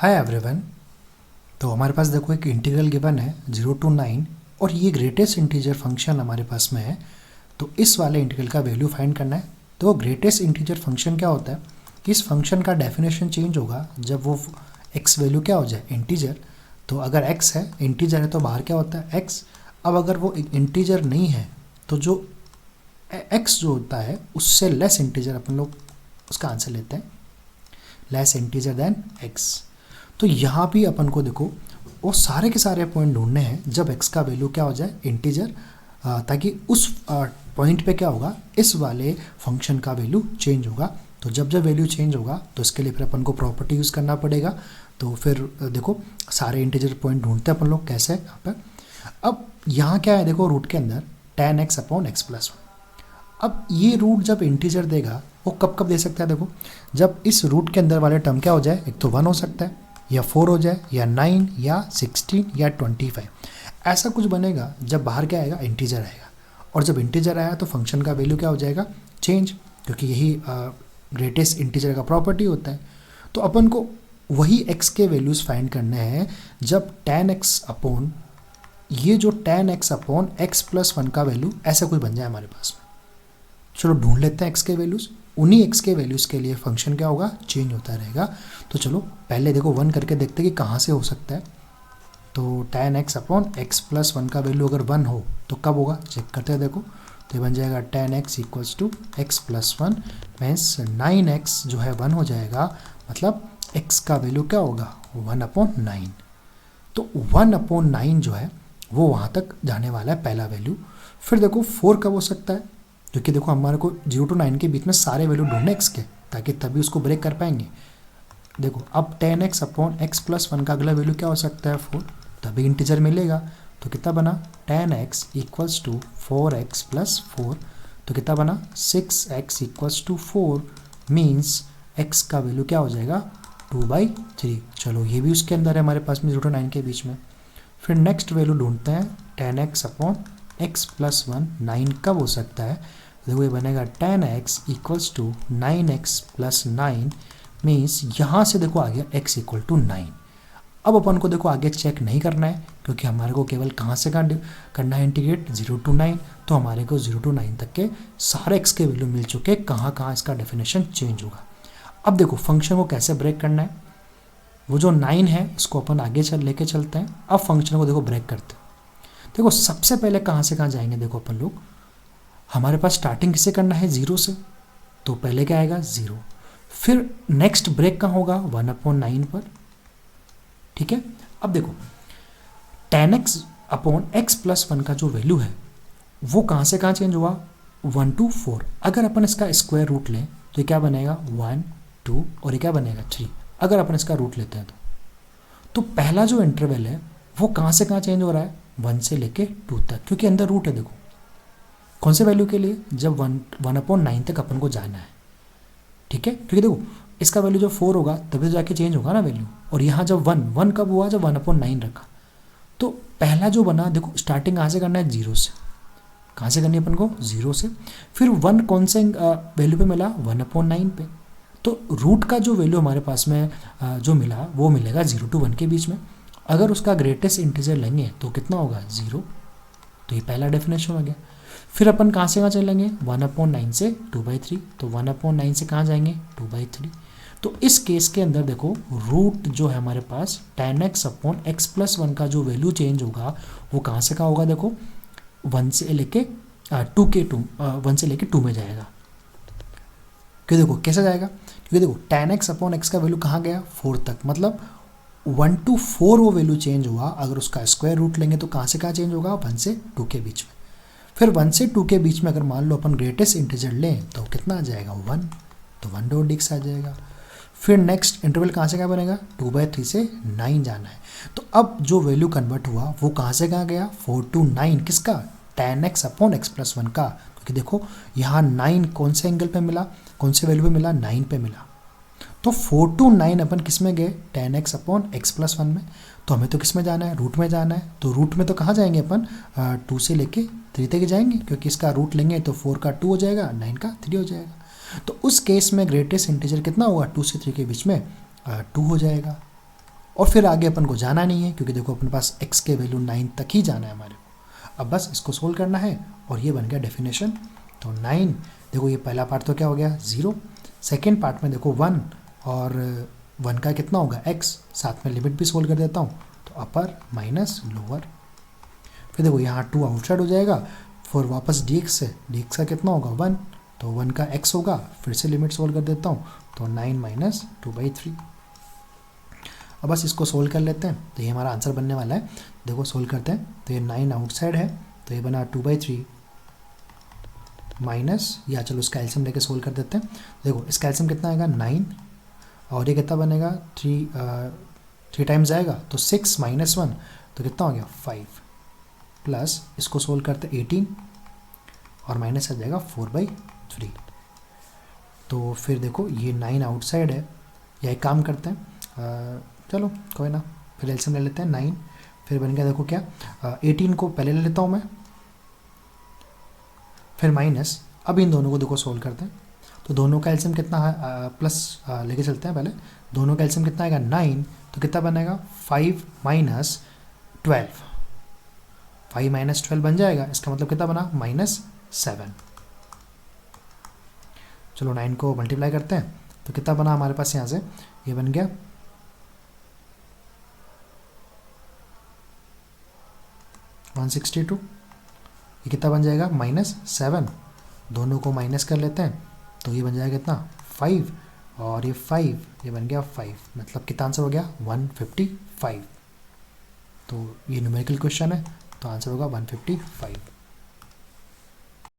Hi everyone. तो हमारे पास देखो एक इंटीग्रल गिवन है 0 to 9 और ये ग्रेटेस्ट इंटीजर फंक्शन हमारे पास में है। तो इस वाले इंटीग्रल का वैल्यू फाइंड करना है। तो ग्रेटेस्ट इंटीजर फंक्शन क्या होता है कि इस फंक्शन का डेफिनेशन चेंज होगा जब वो x वैल्यू क्या हो जाए इंटीजर। तो अगर x है इंटीजर है तो बाहर क्या होता है x। अब अगर वो इंटीजर नहीं है तो जो x जो होता है उससे लेस इंटीजर अपन लोग उसका आंसर लेते हैं, लेस इंटीजर देन x। तो यहाँ भी अपन को देखो वो सारे के सारे पॉइंट ढूंढने हैं जब x का वैल्यू क्या हो जाए इंटीजर, ताकि उस पॉइंट पे क्या होगा इस वाले फंक्शन का वैल्यू चेंज होगा। तो जब जब वैल्यू चेंज होगा तो इसके लिए फिर अपन को प्रॉपर्टी यूज़ करना पड़ेगा। तो फिर देखो सारे इंटीजर पॉइंट ढूंढते हैं अपन लोग कैसे यहाँ पर। अब यहाँ क्या है देखो रूट के अंदर tan x upon x plus 1। अब ये रूट जब इंटीजर देगा वो कब कब दे सकता है देखो, जब इस रूट के अंदर वाले टर्म क्या हो जाए, एक तो 1 हो सकता है या 4 हो जाए या 9 या 16 या 25, ऐसा कुछ बनेगा जब बाहर क्या आएगा इंटीजर आएगा। और जब इंटीजर आया तो फंक्शन का वैल्यू क्या हो जाएगा चेंज, क्योंकि यही ग्रेटेस्ट इंटीजर का प्रॉपर्टी होता है। तो अपन को वही x के वैल्यूज़ फाइंड करने हैं जब tan x अपॉन ये जो tan x upon x plus 1 का वैल्यू ऐसा कुछ बन जाए हमारे पास में। चलो ढूंढ लेते हैं x के वैल्यूज़। उन्हीं x के वैल्यूज़ के लिए फंक्शन क्या होगा चेंज होता रहेगा। तो चलो पहले देखो 1 करके देखते हैं कि कहाँ से हो सकता है। तो tan x upon x plus 1 का वैल्यू अगर 1 हो तो कब होगा चेक करते हैं। देखो तो ये बन जाएगा tan x equals to x plus 1 means 9x जो है 1 हो जाएगा, मतलब x का वैल्यू क्या होगा 1 अपॉन 9। तो 1 अपॉन 9 जो है वो वहाँ तक जाने वाला है पहला वैल्यू। फिर देखो 4 कब हो सकता है, क्योंकि देखो हमारे को 0 to 9 के बीच में सारे वैल्यू ढूंढने x के, ताकि तभी उसको ब्रेक कर पाएंगे। देखो अब tan x upon x plus 1 का अगला वैल्यू क्या हो सकता है 4, तभी इंटीजर मिलेगा। तो कितना बना tan x equals to 4x plus 4। तो कितना बना 6x equals to 4 means x का वैल्यू क्या हो जाएगा 2/3। चलो ये भी उसके अंदर है हमारे पास में 0 to 9 के बीच में। फिर नेक्स्ट वैल्यू ढूंढते हैं tan x upon x plus 1 9 कब हो सकता है। देखो ये बनेगा tan x equals to 9x plus 9 means यहाँ से देखो आ गया x इक्वल टू 9। अब अपन को देखो आगे चेक नहीं करना है क्योंकि हमारे को केवल कहाँ से करना है इंटीग्रेट 0 to 9। तो हमारे को 0 to 9 तक के सारे x के वैल्यू मिल चुके, कहाँ कहाँ इसका डेफिनेशन चेंज होगा। अब देखो फंक्शन को कैसे ब्रेक करना है, वो जो 9 है उसको अपन आगे लेके चलते हैं। अब फंक्शन को देखो ब्रेक करते हैं। देखो सबसे पहले कहाँ से कहाँ जाएंगे, देखो अपन लोग हमारे पास स्टार्टिंग किससे करना है 0 से, तो पहले क्या आएगा 0। फिर नेक्स्ट ब्रेक कहाँ होगा 1 अपॉन 9 पर, ठीक है। अब देखो tan x upon x plus 1 का जो वैल्यू है वो कहाँ से कहाँ चेंज हुआ 1 to 4। अगर अपन इसका स्क्वायर रूट लें तो ये क्या बनेगा 1 2 और ये क्या बनेगा 3। अगर अपन इसका रूट लेते हैं तो पहला जो इंटरवल है वो कहाँ से कहाँ चेंज हो रहा है 1 से लेके 2 तक, क्योंकि अंदर रूट है। देखो कौन से वैल्यू के लिए, जब 1 अपॉन 9 तक अपन को जाना है, ठीक है। क्योंकि देखो इसका वैल्यू जब 4 होगा तभी तो जाके चेंज होगा ना वैल्यू। और यहाँ जब 1 कब हुआ जब 1 अपॉन 9 रखा। तो पहला जो बना देखो स्टार्टिंग कहाँ से करना है 0 से, कहाँ से करनी है अपन को 0 से। फिर 1 कौन से वैल्यू पे मिला 1 अपॉन 9 पे। तो रूट का जो वैल्यू हमारे पास में जो मिला वो मिलेगा 0 to 1 के बीच में। अगर उसका ग्रेटेस्ट इंटीजर लेंगे तो कितना होगा 0। तो ये पहला डेफिनेशन हो गया। फिर अपन कहाँ से कहाँ चलेंगे 1 अपॉन 9 से 2/3। तो 1 अपॉन 9 से कहाँ जाएंगे 2/3। तो इस केस के अंदर देखो रूट जो है हमारे पास tan x upon x plus 1 का जो वैल्यू चेंज होगा वो कहाँ से कहाँ होगा, देखो 1 से लेके 1 से लेके 2 में जाएगा। क्यों देखो कैसे जाएगा, क्योंकि देखो tan x अपॉन x का वैल्यू कहाँ गया 4 तक, मतलब 1 to 4 वो वैल्यू चेंज हुआ। अगर उसका स्क्वायर रूट लेंगे तो कहाँ से कहाँ चेंज होगा 1 से 2 के बीच में। फिर 1 से 2 के बीच में अगर मान लो अपन ग्रेटेस्ट इंटीजर लें तो कितना आ जाएगा 1, तो 1.x आ जाएगा। फिर नेक्स्ट इंटरवल कहाँ से कहाँ बनेगा 2/3 से 9 जाना है। तो अब जो वैल्यू कन्वर्ट हुआ वो कहाँ से कहाँ गया 4 to 9, किसका tan x upon x plus 1 का। क्योंकि देखो यहाँ 9 कौन से एंगल पे मिला, कौन से वैल्यू पे मिला 9 पे मिला। तो 4 to 9 अपन किस में गए tan x upon x plus 1 में। तो हमें तो किस में जाना है रूट में जाना है। तो रूट में तो कहाँ जाएंगे अपन 2 से लेके 3 तक जाएंगे, क्योंकि इसका रूट लेंगे तो 4 का 2 हो जाएगा 9 का 3 हो जाएगा। तो उस केस में ग्रेटेस्ट इंटीजर कितना होगा 2 से 3 के बीच में 2 हो जाएगा। और फिर आगे अपन को जाना नहीं है क्योंकि देखो अपने पास x के वैल्यू 9 तक ही जाना है हमारे को। अब बस इसको सोल्व करना है और ये बन गया डेफिनेशन। तो 9, देखो ये पहला पार्ट तो क्या हो गया 0, सेकेंड पार्ट में देखो 1 और 1 का कितना होगा x, साथ में लिमिट भी सोल्व कर देता हूँ तो अपर माइनस लोअर। फिर देखो यहाँ 2 आउटसाइड हो जाएगा, फिर वापस dx से, dx का कितना होगा 1, तो 1 का x होगा, फिर से लिमिट सोल्व कर देता हूँ तो 9 माइनस 2/3। अब बस इसको सोल्व कर लेते हैं तो ये हमारा आंसर बनने वाला है। देखो सोल्व करते हैं तो ये 9 आउटसाइड है तो ये बना 2/3 माइनस, या चलो इसका एल्सियम लेके सोल्व कर देते हैं। देखो इसका एल्सियम कितना आएगा 9 और ये कितना बनेगा 3 टाइम्स जाएगा तो 6 माइनस 1 तो कितना हो गया 5, प्लस इसको सोल्व करते 18 और माइनस आ जाएगा 4/3। तो फिर देखो ये 9 आउटसाइड है, या एक काम करते हैं चलो कोई ना, फिर एल्सियम ले लेते हैं 9, फिर बन गया देखो क्या 18 को पहले ले लेता हूँ मैं, फिर माइनस, अब इन दोनों को देखो सोल्व करते हैं तो दोनों का एल्सियम कितना है प्लस लेके चलते हैं पहले, दोनों का एल्सियम कितना आएगा 9 तो कितना बनेगा 5 माइनस 12, 5 माइनस 12 बन जाएगा, इसका मतलब कितना बना -7। चलो 9 को मल्टीप्लाई करते हैं तो कितना बना हमारे पास यहाँ से, ये बन गया 162, ये कितना बन जाएगा -7, दोनों को माइनस कर लेते हैं तो ये बन जाएगा कितना 5 और ये 5, ये बन गया 5, मतलब कितना आंसर हो गया 155। तो ये न्यूमेरिकल क्वेश्चन है तो आंसर होगा 155।